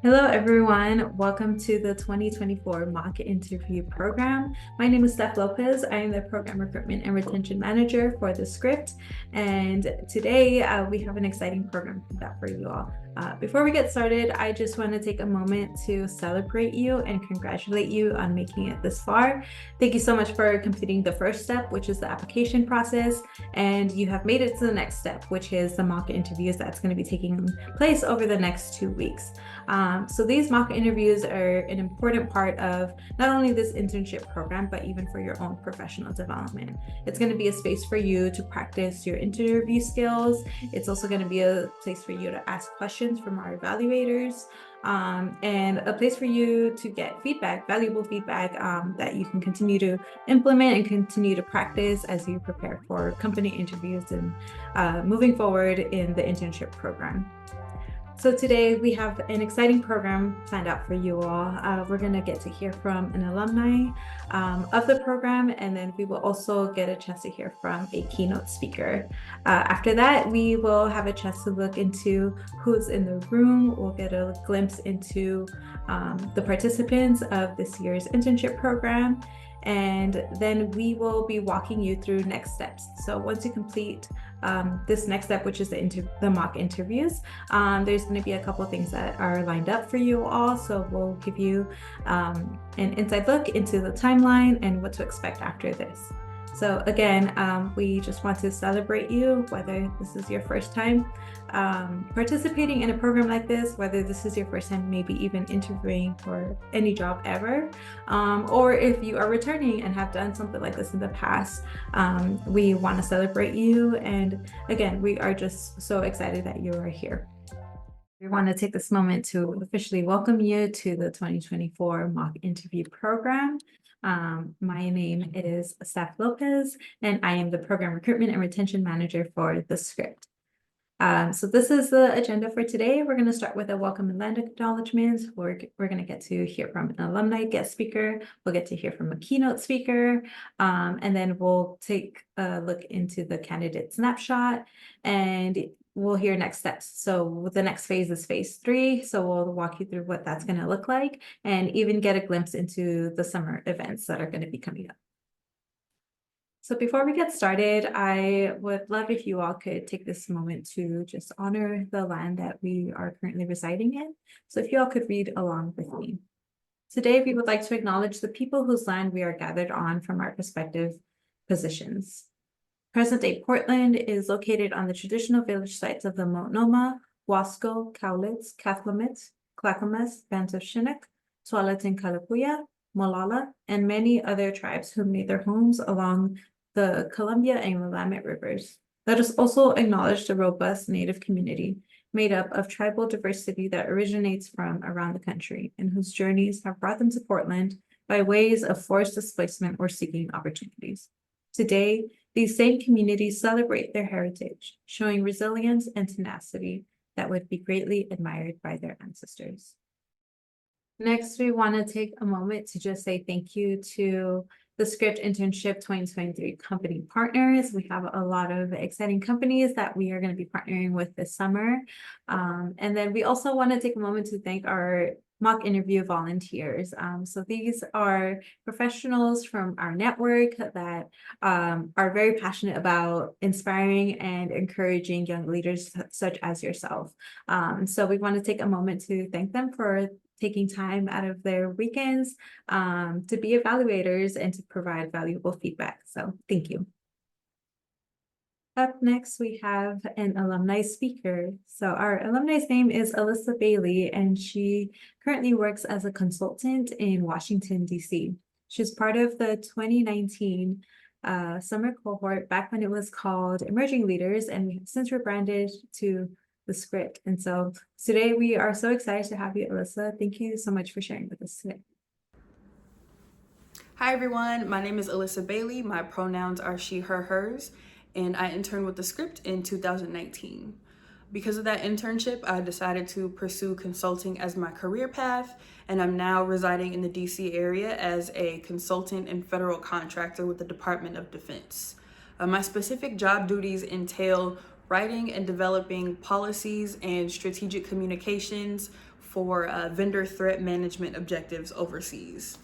Hello, everyone. Welcome to the 2024 mock interview program. My name is Steph Lopez. I am the program recruitment and retention manager for the script. And today we have an exciting program for that for you all. Before we get started, I just want to take a moment to celebrate you and congratulate you on making it this far. Thank you so much for completing the first step, which is the application process. And you have made it to the next step, which is the mock interviews that's going to be taking place over the next 2 weeks. So these mock interviews are an important part of not only this internship program, but even for your own professional development. It's going to be a space for you to practice your interview skills. It's also going to be a place for you to ask questions from our evaluators, and a place for you to get feedback, valuable feedback, that you can continue to implement and continue to practice as you prepare for company interviews and moving forward in the internship program. So today we have an exciting program planned out for you all. We're going to get to hear from an alumni of the program, and then we will also get a chance to hear from a keynote speaker. After that, we will have a chance to look into who's in the room. We'll get a glimpse into the participants of this year's internship program. And then we will be walking you through next steps. So once you complete this next step, which is the mock interviews, there's going to be a couple things that are lined up for you all. So we'll give you an inside look into the timeline and what to expect after this. So again, we just want to celebrate you, whether this is your first time participating in a program like this, whether this is your first time maybe even interviewing for any job ever, or if you are returning and have done something like this in the past. We want to celebrate you. And again, we are just so excited that you are here. We want to take this moment to officially welcome you to the 2024 mock interview program. My name is Steph Lopez, and I am the program recruitment and retention manager for the script. So this is the agenda for today. We're going to start with a welcome and land acknowledgement. We're going to get to hear from an alumni guest speaker. We'll get to hear from a keynote speaker, and then we'll take a look into the candidate snapshot, and we'll hear next steps. So the next phase is phase 3. So we'll walk you through what that's going to look like and even get a glimpse into the summer events that are going to be coming up. So before we get started, I would love if you all could take this moment to just honor the land that we are currently residing in. So if you all could read along with me. Today, we would like to acknowledge the people whose land we are gathered on from our respective positions. Present-day Portland is located on the traditional village sites of the Multnomah, Wasco, Cowlitz, Cathlamet, Clackamas, Bands of Chinook, Tualatin and Kalapuya, Molalla, and many other tribes who made their homes along the Columbia and Willamette rivers. Let us also acknowledge the robust Native community made up of tribal diversity that originates from around the country and whose journeys have brought them to Portland by ways of forced displacement or seeking opportunities. Today, these same communities celebrate their heritage, showing resilience and tenacity that would be greatly admired by their ancestors. Next, we want to take a moment to just say thank you to the Script Internship 2023 company partners. We have a lot of exciting companies that we are going to be partnering with this summer. And then we also want to take a moment to thank our mock interview volunteers. So these are professionals from our network that are very passionate about inspiring and encouraging young leaders such as yourself. So we want to take a moment to thank them for taking time out of their weekends to be evaluators and to provide valuable feedback. So thank you. Up next, we have an alumni speaker. So our alumni's name is Alyssa Bailey, and she currently works as a consultant in Washington, D.C. She's part of the 2019 summer cohort back when it was called Emerging Leaders, and we have since rebranded to the script. And so today we are so excited to have you, Alyssa. Thank you so much for sharing with us today. Hi everyone, my name is Alyssa Bailey. My pronouns are she, her, hers, and I interned with the script in 2019. Because of that internship, I decided to pursue consulting as my career path, and I'm now residing in the DC area as a consultant and federal contractor with the Department of Defense. My specific job duties entail writing and developing policies and strategic communications for vendor threat management objectives overseas.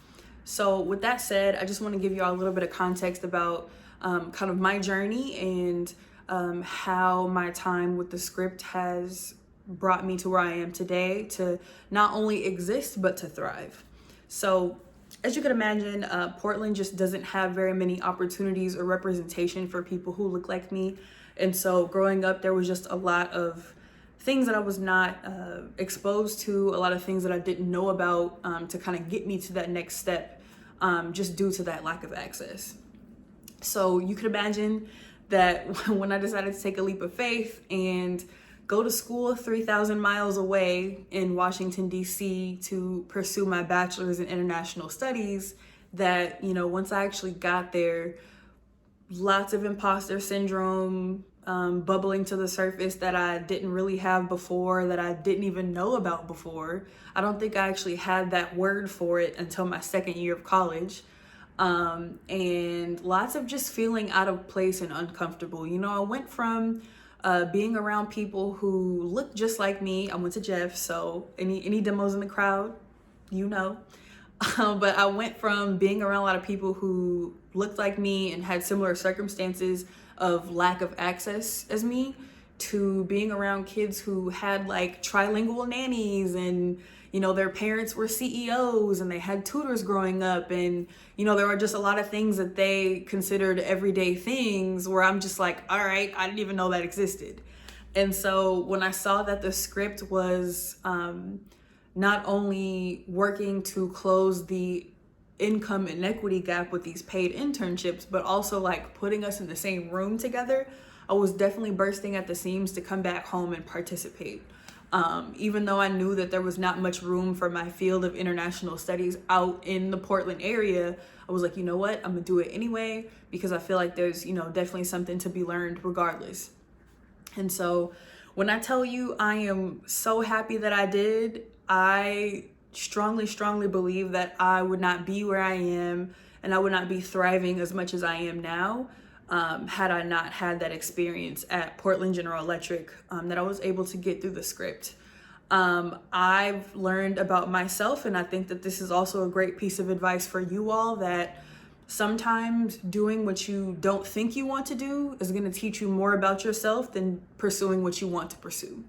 So with that said, I just want to give you all a little bit of context about kind of my journey and how my time with the script has brought me to where I am today to not only exist, but to thrive. So as you can imagine, Portland just doesn't have very many opportunities or representation for people who look like me. And so growing up, there was just a lot of things that I was not exposed to, a lot of things that I didn't know about to kind of get me to that next step, just due to that lack of access. So you could imagine that when I decided to take a leap of faith and go to school 3,000 miles away in Washington, D.C. to pursue my bachelor's in international studies, that, once I actually got there, lots of imposter syndrome bubbling to the surface that I didn't really have before, that I didn't even know about before. I don't think I actually had that word for it until my second year of college. And lots of just feeling out of place and uncomfortable. I went from being around people who looked just like me. I went to Jeff, so any demos in the crowd, but I went from being around a lot of people who looked like me and had similar circumstances of lack of access as me to being around kids who had like trilingual nannies and their parents were CEOs and they had tutors growing up, and there were just a lot of things that they considered everyday things where I'm just like, all right, I didn't even know that existed. And so when I saw that the script was not only working to close the income inequity gap with these paid internships, but also like putting us in the same room together, I was definitely bursting at the seams to come back home and participate. Even though I knew that there was not much room for my field of international studies out in the Portland area, I was like, you know what, I'm gonna do it anyway, because I feel like there's, definitely something to be learned regardless. And so when I tell you I am so happy that I did, I strongly believe that I would not be where I am and I would not be thriving as much as I am now had I not had that experience at Portland General Electric that I was able to get through the script. I've learned about myself, and I think that this is also a great piece of advice for you all, that sometimes doing what you don't think you want to do is going to teach you more about yourself than pursuing what you want to pursue.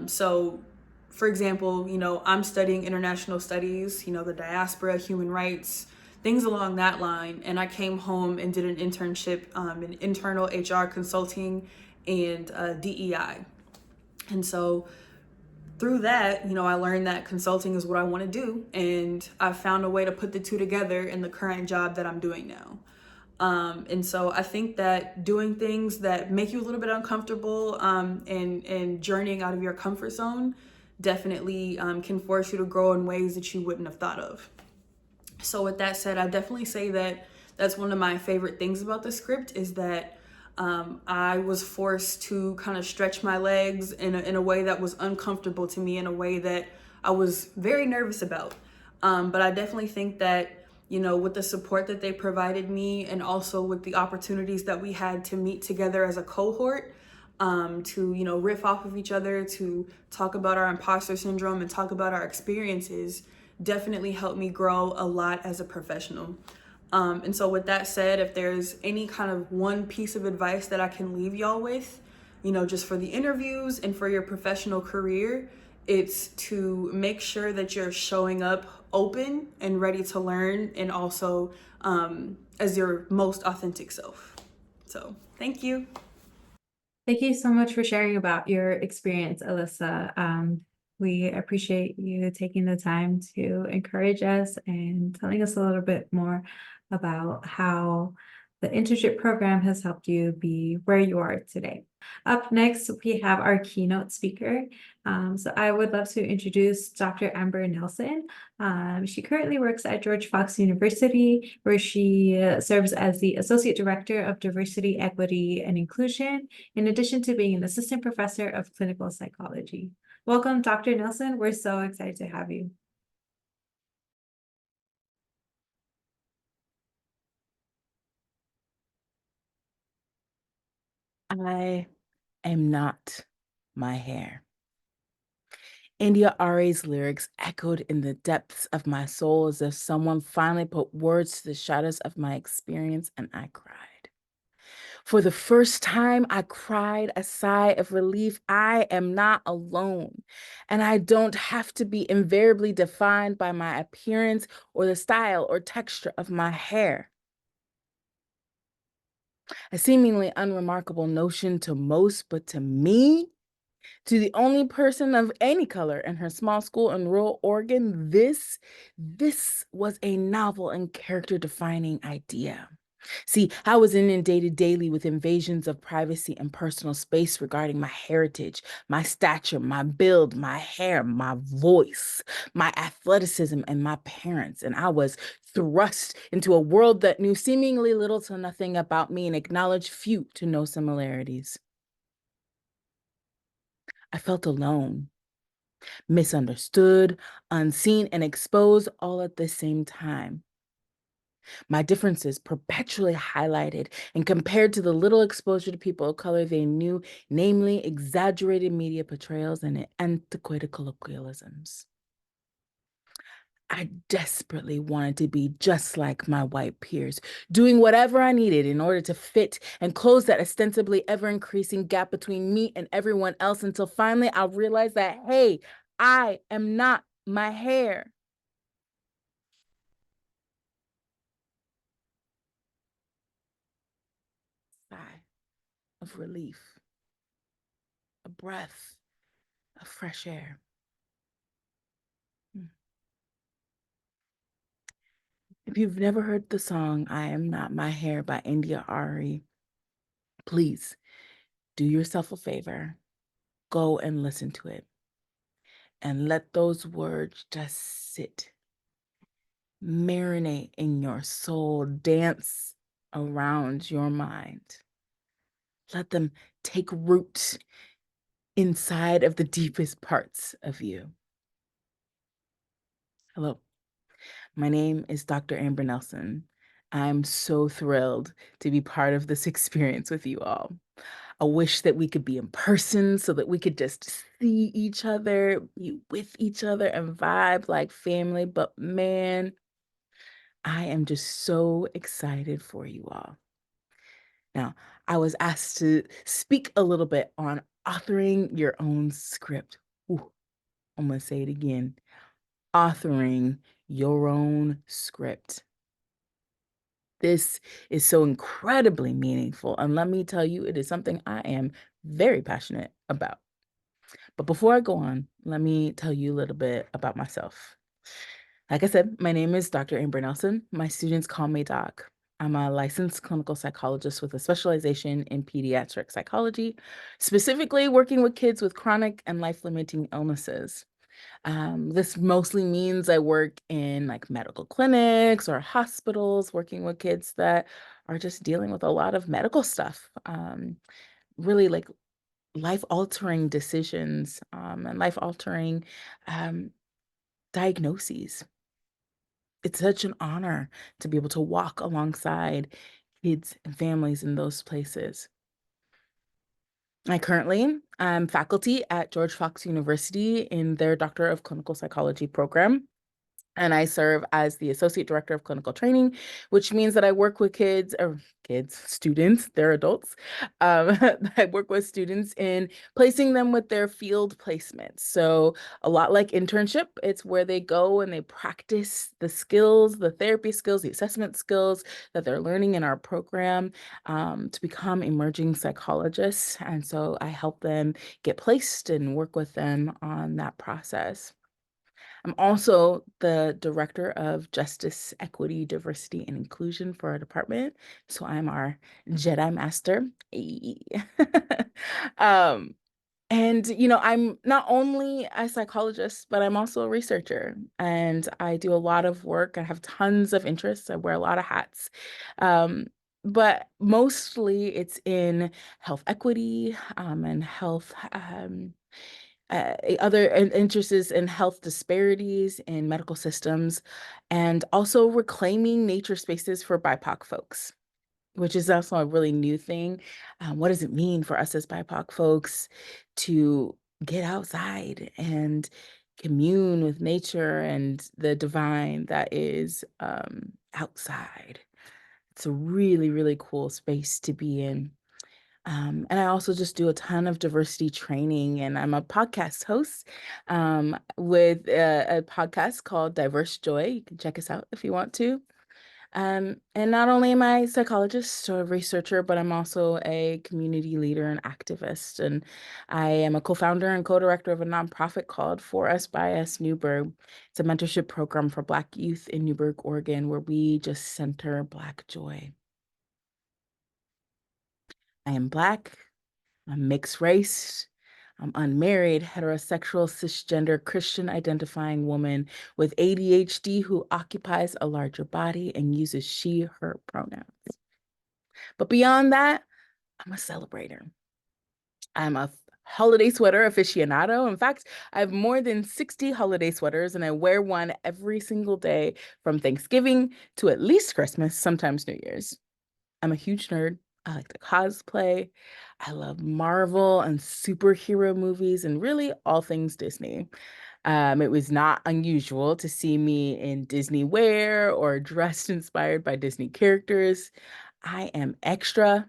So for example, I'm studying international studies, the diaspora, human rights, things along that line. And I came home and did an internship in internal HR consulting and DEI. And so through that, I learned that consulting is what I want to do. And I found a way to put the two together in the current job that I'm doing now. And so I think that doing things that make you a little bit uncomfortable and journeying out of your comfort zone definitely can force you to grow in ways that you wouldn't have thought of. So with that said, I definitely say that that's one of my favorite things about the script, is that I was forced to kind of stretch my legs in a way that was uncomfortable to me, in a way that I was very nervous about. But I definitely think that, with the support that they provided me, and also with the opportunities that we had to meet together as a cohort, to, riff off of each other, to talk about our imposter syndrome and talk about our experiences, definitely helped me grow a lot as a professional. And so with that said, if there's any kind of one piece of advice that I can leave y'all with, just for the interviews and for your professional career, it's to make sure that you're showing up open and ready to learn, and also as your most authentic self. So thank you. Thank you so much for sharing about your experience, Alyssa. We appreciate you taking the time to encourage us and telling us a little bit more about how the internship program has helped you be where you are today. Up next, we have our keynote speaker. So I would love to introduce Dr. Amber Nelson. She currently works at George Fox University, where she serves as the Associate Director of Diversity, Equity, and Inclusion, in addition to being an Assistant Professor of Clinical Psychology. Welcome, Dr. Nelson. We're so excited to have you. I am not my hair. India Ari's lyrics echoed in the depths of my soul as if someone finally put words to the shadows of my experience, and I cried. For the first time, I cried a sigh of relief. I am not alone, and I don't have to be invariably defined by my appearance or the style or texture of my hair. A seemingly unremarkable notion to most, but to me, to the only person of any color in her small school in rural Oregon, this was a novel and character-defining idea. See, I was inundated daily with invasions of privacy and personal space regarding my heritage, my stature, my build, my hair, my voice, my athleticism, and my parents. And I was thrust into a world that knew seemingly little to nothing about me and acknowledged few to no similarities. I felt alone, misunderstood, unseen, and exposed all at the same time. My differences perpetually highlighted and compared to the little exposure to people of color they knew, namely exaggerated media portrayals and antiquated colloquialisms. I desperately wanted to be just like my white peers, doing whatever I needed in order to fit and close that ostensibly ever increasing gap between me and everyone else until finally I realized that, hey, I am not my hair. Sigh of relief, a breath of fresh air. Hmm. If you've never heard the song I Am Not My Hair by India Ari, please do yourself a favor, go and listen to it and let those words just sit, marinate in your soul, dance around your mind. Let them take root inside of the deepest parts of you. Hello, my name is Dr. Amber Nelson. I'm so thrilled to be part of this experience with you all. I wish that we could be in person so that we could just see each other, be with each other, and vibe like family. But man, I am just so excited for you all. Now, I was asked to speak a little bit on authoring your own script. Ooh, I'm going to say it again. Authoring your own script. This is so incredibly meaningful. And let me tell you, it is something I am very passionate about. But before I go on, let me tell you a little bit about myself. Like I said, my name is Dr. Amber Nelson. My students call me Doc. I'm a licensed clinical psychologist with a specialization in pediatric psychology, specifically working with kids with chronic and life-limiting illnesses. This mostly means I work in like medical clinics or hospitals, working with kids that are just dealing with a lot of medical stuff. Really like life-altering decisions, and life-altering, um, diagnoses. It's such an honor to be able to walk alongside kids and families in those places. I currently am faculty at George Fox University in their Doctor of Clinical Psychology program. And I serve as the Associate Director of Clinical Training, which means that I work with students, they're adults. I work with students in placing them with their field placements. So a lot like internship, it's where they go and they practice the skills, the therapy skills, the assessment skills that they're learning in our program, to become emerging psychologists. And so I help them get placed and work with them on that process. I'm also the Director of Justice, Equity, Diversity, and Inclusion for our department. So I'm our Jedi Master. Ayy. um, and, I'm not only a psychologist, but I'm also a researcher. And I do a lot of work. I have tons of interests. I wear a lot of hats. Um, but mostly it's in health equity, and health. Other interests in health disparities in medical systems, and also reclaiming nature spaces for BIPOC folks, which is also a really new thing. What does it mean for us as BIPOC folks to get outside and commune with nature and the divine that is outside. It's a really, really cool space to be in. And I also just do a ton of diversity training, and I'm a podcast host with a podcast called Diverse Joy. You can check us out if you want to. And not only am I a psychologist or a researcher, but I'm also a community leader and activist. And I am a co-founder and co-director of a nonprofit called For Us by Us Newburgh. It's a mentorship program for Black youth in Newburgh, Oregon, where we just center Black joy. I am Black, I'm mixed race, I'm unmarried, heterosexual, cisgender, Christian identifying woman with ADHD who occupies a larger body and uses she, her pronouns. But beyond that, I'm a celebrator. I'm a holiday sweater aficionado. In fact, I have more than 60 holiday sweaters, and I wear one every single day from Thanksgiving to at least Christmas, sometimes New Year's. I'm a huge nerd. I like to cosplay. I love Marvel and superhero movies and really all things Disney. It was not unusual to see me in Disney wear or dressed inspired by Disney characters. I am extra,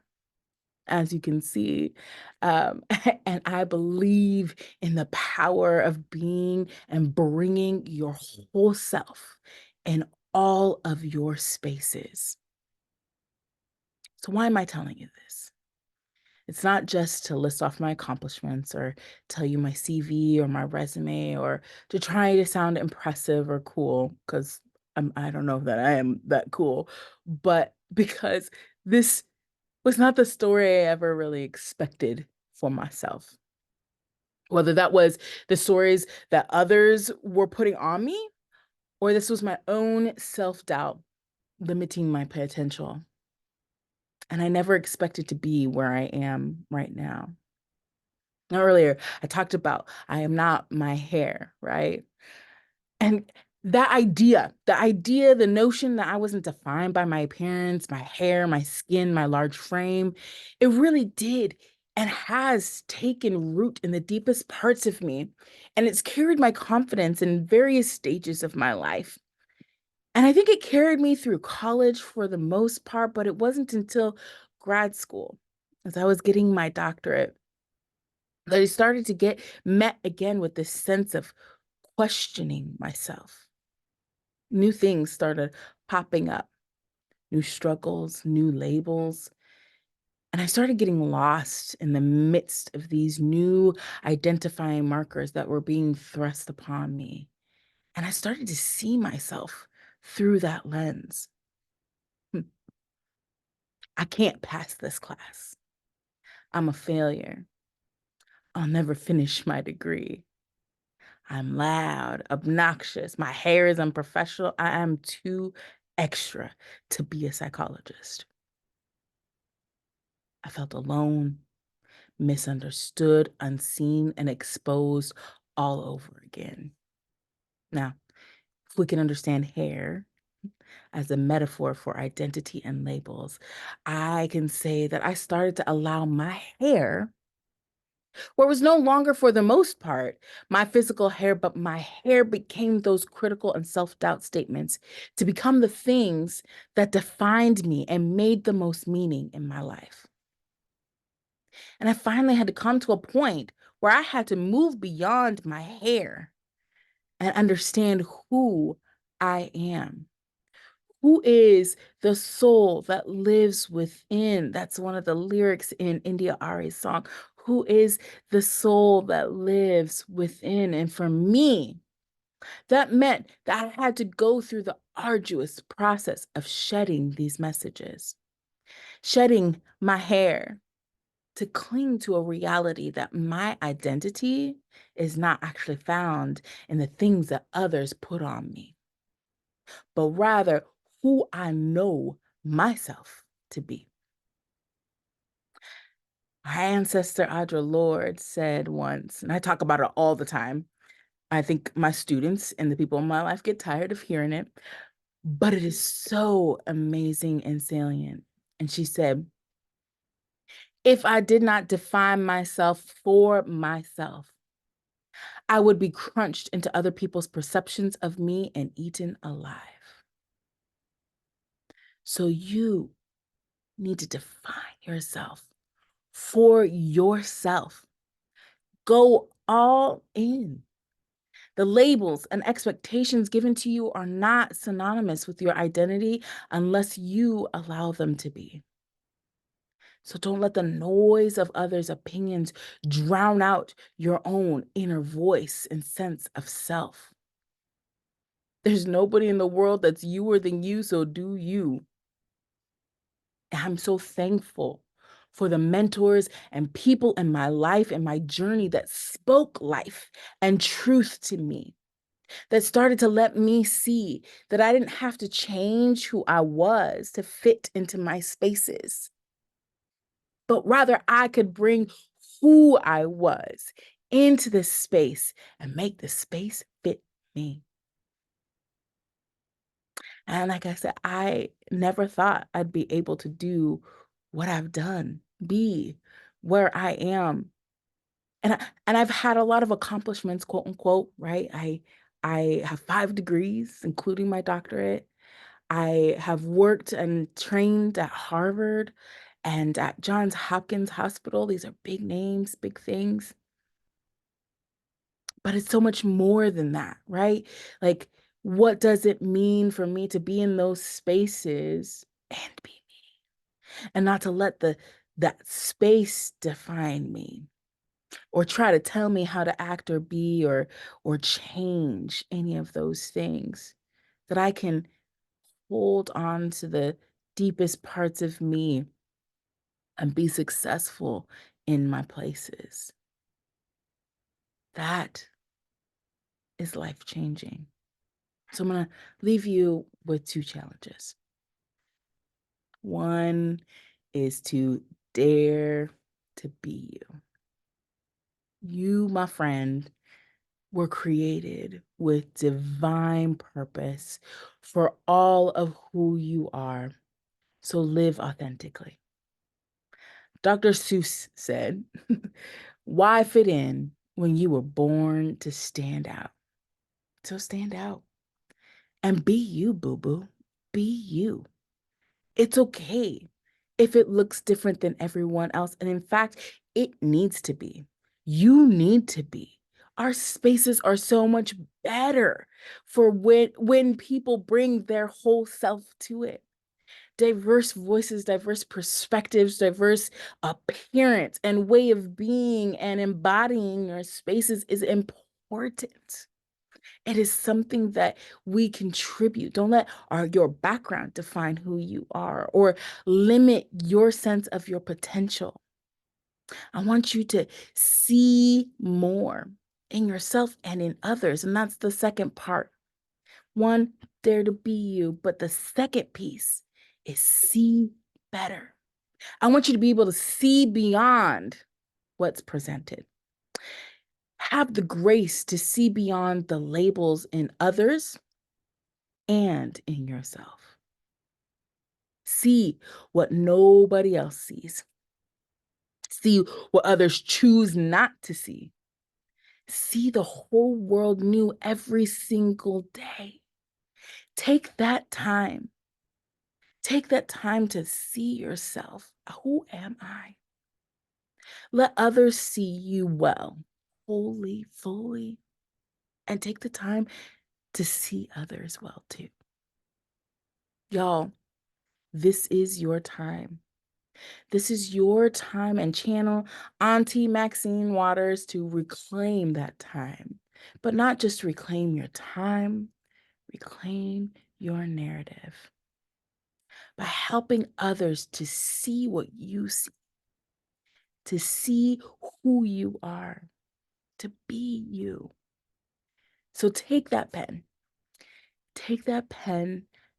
as you can see. And I believe in the power of being and bringing your whole self in all of your spaces. So why am I telling you this? It's not just to list off my accomplishments or tell you my CV or my resume or to try to sound impressive or cool, because I don't know that I am that cool, but because this was not the story I ever really expected for myself. Whether that was the stories that others were putting on me, or this was my own self-doubt limiting my potential. And I never expected to be where I am right now. Now, earlier, I talked about I am not my hair, right? And the notion that I wasn't defined by my appearance, my hair, my skin, my large frame, it really did and has taken root in the deepest parts of me. And it's carried my confidence in various stages of my life. And I think it carried me through college for the most part, but it wasn't until grad school, as I was getting my doctorate, that I started to get met again with this sense of questioning myself. New things started popping up, new struggles, new labels. And I started getting lost in the midst of these new identifying markers that were being thrust upon me. And I started to see myself through that lens. Hmm, I can't pass this class. I'm a failure. I'll never finish my degree. I'm loud, obnoxious. My hair is unprofessional. I am too extra to be a psychologist. I felt alone, misunderstood, unseen, and exposed all over again. Now, if we can understand hair as a metaphor for identity and labels, I can say that I started to allow my hair, where it was no longer for the most part my physical hair, but my hair became those critical and self-doubt statements to become the things that defined me and made the most meaning in my life. And I finally had to come to a point where I had to move beyond my hair and understand who I am. Who is the soul that lives within? That's one of the lyrics in India Ari's song. Who is the soul that lives within? And for me, that meant that I had to go through the arduous process of shedding these messages, shedding my hair, to cling to a reality that my identity is not actually found in the things that others put on me, but rather who I know myself to be. Our ancestor Audre Lorde said once, and I talk about it all the time. I think my students and the people in my life get tired of hearing it, but it is so amazing and salient. And she said, if I did not define myself for myself, I would be crunched into other people's perceptions of me and eaten alive. So you need to define yourself for yourself. Go all in. The labels and expectations given to you are not synonymous with your identity unless you allow them to be. So don't let the noise of others' opinions drown out your own inner voice and sense of self. There's nobody in the world that's youer than you, so do you. And I'm so thankful for the mentors and people in my life and my journey that spoke life and truth to me, that started to let me see that I didn't have to change who I was to fit into my spaces, but rather I could bring who I was into this space and make the space fit me. And like I said, I never thought I'd be able to do what I've done, be where I am. And I've had a lot of accomplishments, quote unquote, right? I have 5 degrees, including my doctorate. I have worked and trained at Harvard and at Johns Hopkins Hospital. These are big names, big things. But it's so much more than that, right? Like, what does it mean for me to be in those spaces and be me? And not to let that space define me or try to tell me how to act or be or change any of those things. That I can hold on to the deepest parts of me and be successful in my places. That is life changing. So I'm going to leave you with 2 challenges. One is to dare to be you. You, my friend, were created with divine purpose for all of who you are. So live authentically. Dr. Seuss said, why fit in when you were born to stand out? So stand out and be you, boo boo. Be you. It's okay if it looks different than everyone else. And in fact, it needs to be. You need to be. Our spaces are so much better for when people bring their whole self to it. Diverse voices, diverse perspectives, diverse appearance and way of being and embodying your spaces is important. It is something that we contribute. Don't let your background define who you are or limit your sense of your potential. I want you to see more in yourself and in others. And that's the second part. One, dare to be you. But the second piece is see better. I want you to be able to see beyond what's presented. Have the grace to see beyond the labels in others and in yourself. See what nobody else sees. See what others choose not to see. See the whole world new every single day. Take that time. Take that time to see yourself. Who am I? Let others see you well, wholly, fully, and take the time to see others well too. Y'all, this is your time. This is your time, and channel Auntie Maxine Waters to reclaim that time. But not just reclaim your time, reclaim your narrative by helping others to see what you see, to see who you are, to be you. So take that pen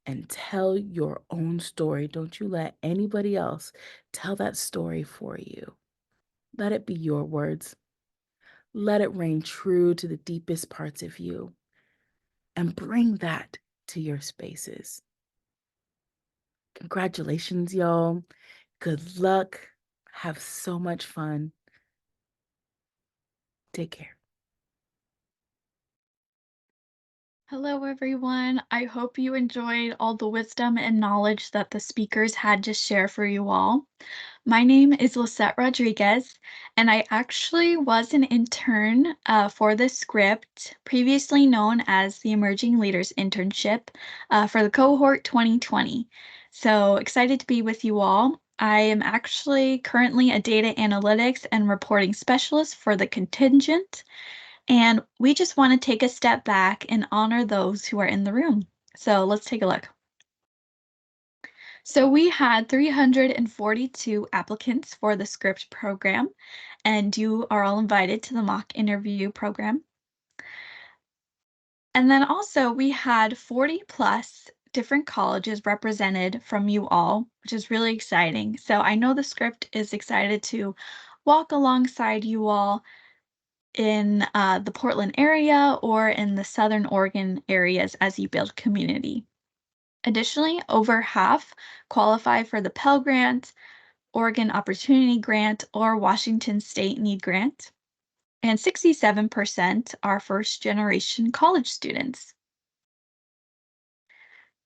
and tell your own story. Don't you let anybody else tell that story for you. Let it be your words. Let it ring true to the deepest parts of you and bring that to your spaces. Congratulations, y'all. Good luck. Have so much fun. Take care. Hello, everyone. I hope you enjoyed all the wisdom and knowledge that the speakers had to share for you all. My name is Lisette Rodriguez, and I actually was an intern for the script, previously known as the Emerging Leaders Internship for the cohort 2020. So excited to be with you all. I am actually currently a data analytics and reporting specialist for the contingent. And we just want to take a step back and honor those who are in the room. So let's take a look. So we had 342 applicants for the script program, and you are all invited to the mock interview program. And then also we had 40 plus different colleges represented from you all, which is really exciting. So I know the script is excited to walk alongside you all in the Portland area or in the Southern Oregon areas as you build community. Additionally, over half qualify for the Pell Grant, Oregon Opportunity Grant, or Washington State Need Grant, and 67% are first-generation college students.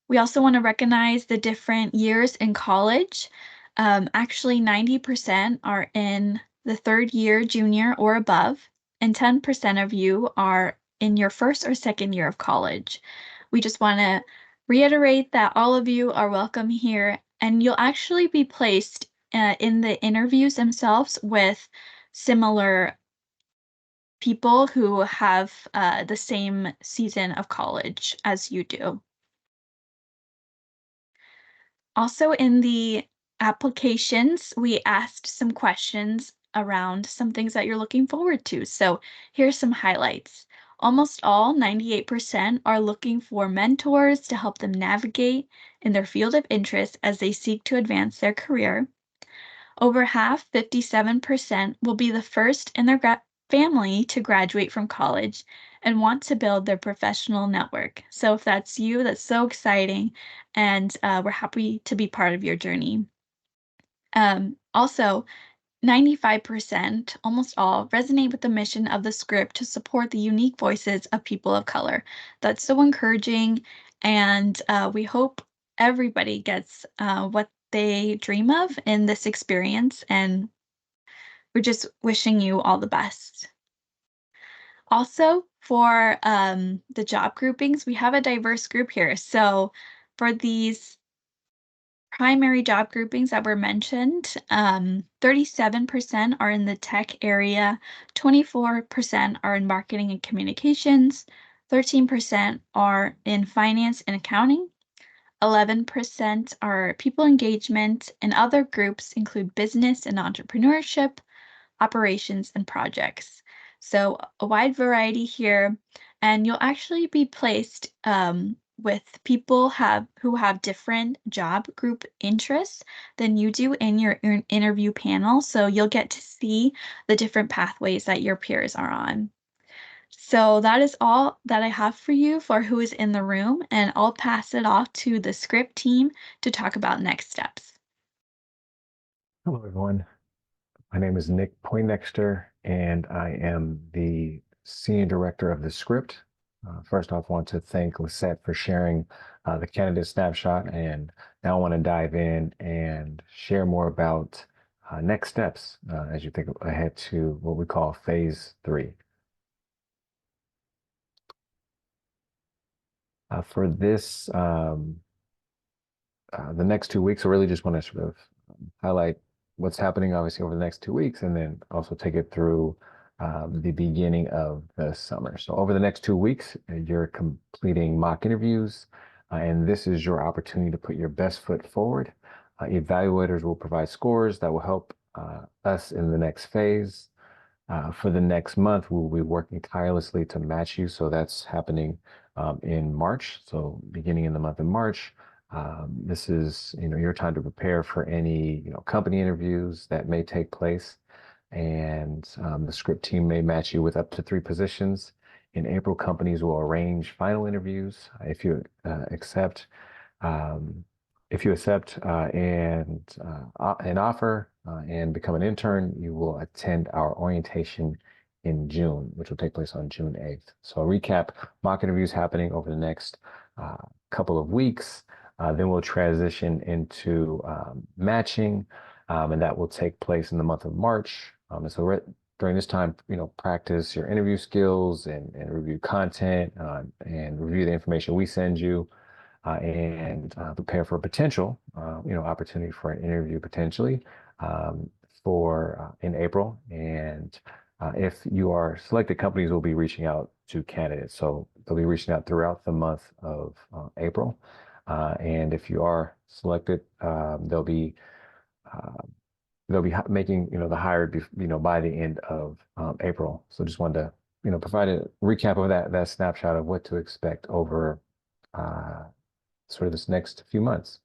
We also want to recognize the different years in college. Actually, 90% are in the third year, junior or above, and 10% of you are in your first or second year of college. We just want to reiterate that all of you are welcome here, and you'll actually be placed in the interviews themselves with similar people who have the same season of college as you do. Also in the applications, we asked some questions around some things that you're looking forward to. So here's some highlights. Almost all, 98%, are looking for mentors to help them navigate in their field of interest as they seek to advance their career. Over half, 57%, will be the first in their family to graduate from college and want to build their professional network. So if that's you, that's so exciting, and we're happy to be part of your journey. Also, 95%, almost all, resonate with the mission of the script to support the unique voices of people of color. That's so encouraging, and we hope everybody gets what they dream of in this experience, and we're just wishing you all the best. Also, for the job groupings, we have a diverse group here. So for these primary job groupings that were mentioned, 37% are in the tech area, 24% are in marketing and communications, 13% are in finance and accounting, 11% are people engagement, and other groups include business and entrepreneurship, operations, and projects. So a wide variety here, and you'll actually be placed with people who have different job group interests than you do in your interview panel. So you'll get to see the different pathways that your peers are on. So that is all that I have for you for who is in the room, and I'll pass it off to the script team to talk about next steps. Hello, everyone. My name is Nick Poindexter, and I am the Senior Director of the script. First off, I want to thank Lisette for sharing the candidate snapshot, and now I want to dive in and share more about next steps as you think ahead to what we call phase 3. For this, the next 2 weeks, I really just want to sort of highlight what's happening, obviously, over the next 2 weeks, and then also take it through the beginning of the summer. So over the next 2 weeks, you're completing mock interviews, and this is your opportunity to put your best foot forward. Evaluators will provide scores that will help us in the next phase. For the next month, we'll be working tirelessly to match you. So that's happening in March. So beginning in the month of March, this is, your time to prepare for any, company interviews that may take place. And the script team may match you with up to 3 positions. In April, companies will arrange final interviews. If you accept an offer and become an intern, you will attend our orientation in June, which will take place on June 8th. So a recap, mock interviews happening over the next couple of weeks. Then we'll transition into matching, and that will take place in the month of March. And so during this time, practice your interview skills and review content and review the information we send you and prepare for a potential, opportunity for an interview potentially in April. And if you are selected, companies will be reaching out to candidates. So they'll be reaching out throughout the month of April. And if you are selected, they'll be making the hire by the end of April. So just wanted to provide a recap of that snapshot of what to expect over sort of this next few months.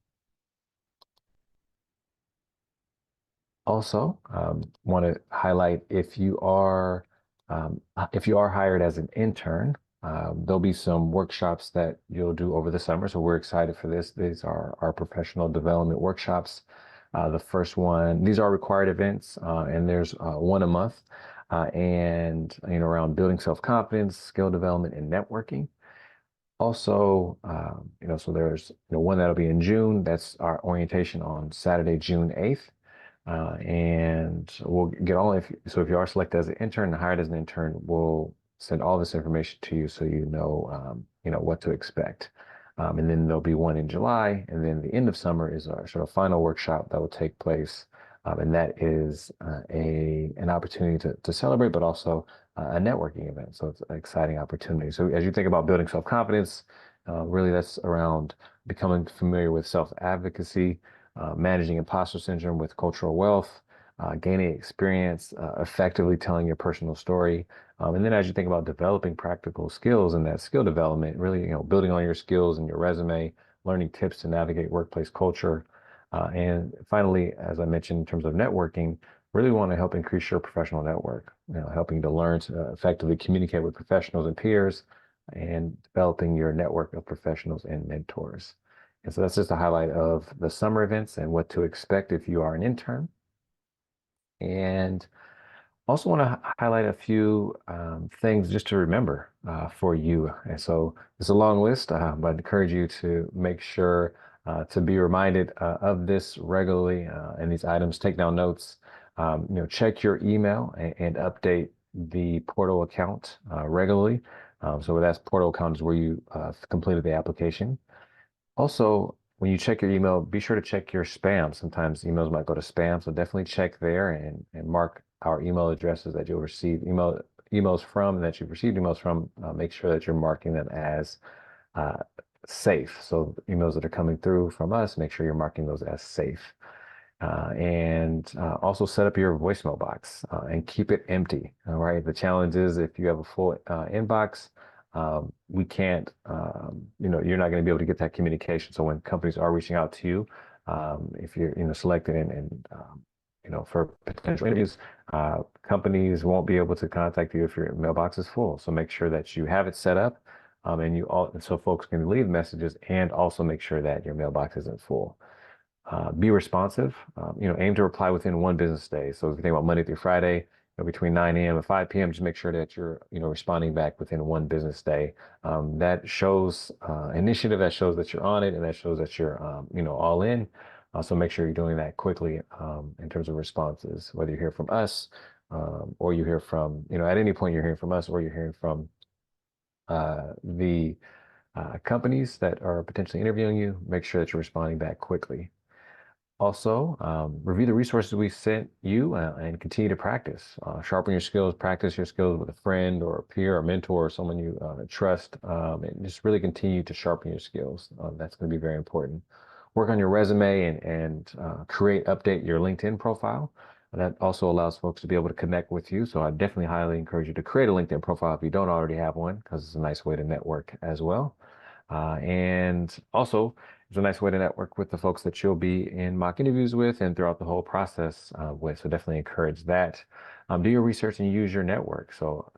Also, want to highlight if you are hired as an intern, there'll be some workshops that you'll do over the summer. So we're excited for this. These are our professional development workshops. The first one, these are required events, and there's one a month, and around building self-confidence, skill development, and networking. Also, so there's one that'll be in June. That's our orientation on Saturday, June 8th. And we'll get if you are selected as an intern and hired as an intern, we'll send all this information to you so you know what to expect. And then there'll be one in July, and then the end of summer is our sort of final workshop that will take place. And that is an opportunity to celebrate, but also a networking event. So it's an exciting opportunity. So as you think about building self-confidence, really that's around becoming familiar with self-advocacy, managing imposter syndrome with cultural wealth, gaining experience, effectively telling your personal story. And then as you think about developing practical skills and that skill development, really, building on your skills and your resume, learning tips to navigate workplace culture. And finally, as I mentioned, in terms of networking, really want to help increase your professional network, helping to learn to effectively communicate with professionals and peers and developing your network of professionals and mentors. And so that's just a highlight of the summer events and what to expect if you are an intern. And also want to highlight a few things just to remember for you. And so it's a long list, but I encourage you to make sure to be reminded of this regularly and these items. Take down notes. Check your email and update the portal account regularly. So that's portal account is where you completed the application. Also, when you check your email, be sure to check your spam. Sometimes emails might go to spam, so definitely check there and mark our email addresses that you'll receive emails from and that you've received emails from. Make sure that you're marking them as safe. So emails that are coming through from us, make sure you're marking those as safe. And also set up your voicemail box and keep it empty. All right. The challenge is if you have a full inbox, we can't, you're not going to be able to get that communication. So when companies are reaching out to you, if you're, selected and for potential interviews, companies won't be able to contact you if your mailbox is full. So make sure that you have it set up, so folks can leave messages, and also make sure that your mailbox isn't full. Be responsive, aim to reply within one business day. So if you think about Monday through Friday, between 9 a.m. and 5 p.m., just make sure that you're, responding back within one business day. That shows initiative, that shows that you're on it, and that shows that you're, all in. So make sure you're doing that quickly in terms of responses, whether you hear from us or you hear from, at any point you're hearing from us or you're hearing from the companies that are potentially interviewing you. Make sure that you're responding back quickly. Also, review the resources we sent you and continue to practice. Sharpen your skills, practice your skills with a friend or a peer or mentor or someone you trust, and just really continue to sharpen your skills. That's going to be very important. Work on your resume and update your LinkedIn profile. That also allows folks to be able to connect with you. So I definitely highly encourage you to create a LinkedIn profile if you don't already have one, because it's a nice way to network as well. And also, it's a nice way to network with the folks that you'll be in mock interviews with and throughout the whole process with. So definitely encourage that. Do your research and use your network. So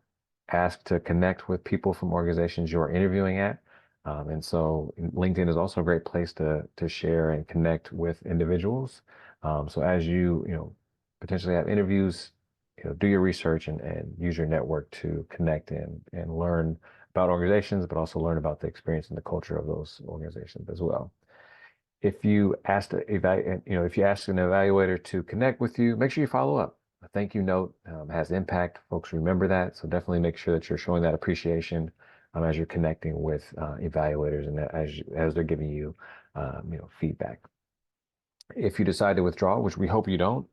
ask to connect with people from organizations you're interviewing at. And so LinkedIn is also a great place to share and connect with individuals. So as you, potentially have interviews, do your research and use your network to connect and learn about organizations, but also learn about the experience and the culture of those organizations as well. If you ask an evaluator to connect with you, make sure you follow up. A thank you note has impact. Folks remember that, so definitely make sure that you're showing that appreciation as you're connecting with evaluators and as they're giving you feedback. If you decide to withdraw, which we hope you don't,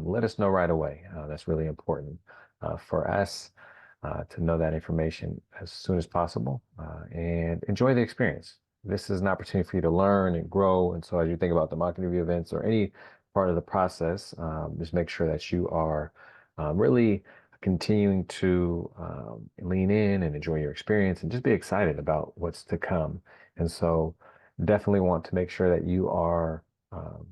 let us know right away. That's really important for us to know that information as soon as possible and enjoy the experience. This is an opportunity for you to learn and grow. And so as you think about the mock interview events or any part of the process, just make sure that you are really continuing to lean in and enjoy your experience and just be excited about what's to come. And so definitely want to make sure that you are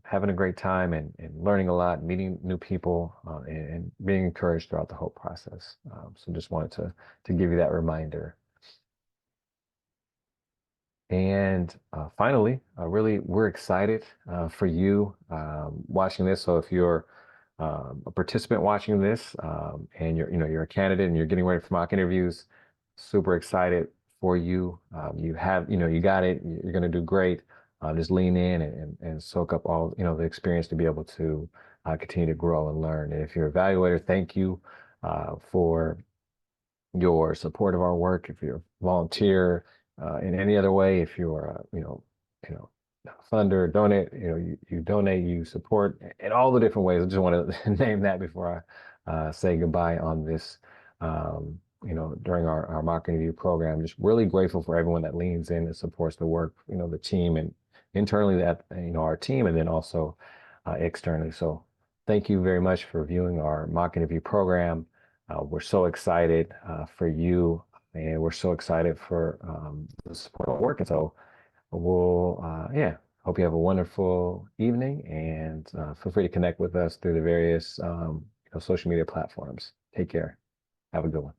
having a great time and learning a lot, meeting new people, and being encouraged throughout the whole process. So just wanted to give you that reminder. And finally, really, we're excited for you watching this. So if you're a participant watching this and you're a candidate and you're getting ready for mock interviews, super excited for you. You got it. You're going to do great. Just lean in and soak up all the experience to be able to continue to grow and learn. And if you're an evaluator, thank you for your support of our work. If you're a volunteer in any other way, if you're funder, donate, you donate, you support in all the different ways. I just want to name that before I say goodbye on this. During our mock interview program, just really grateful for everyone that leans in and supports the work, the team and internally that, our team, and then also externally. So thank you very much for viewing our mock interview program. We're so excited for you, and we're so excited for the support of work. And so we'll, hope you have a wonderful evening, and feel free to connect with us through the various social media platforms. Take care. Have a good one.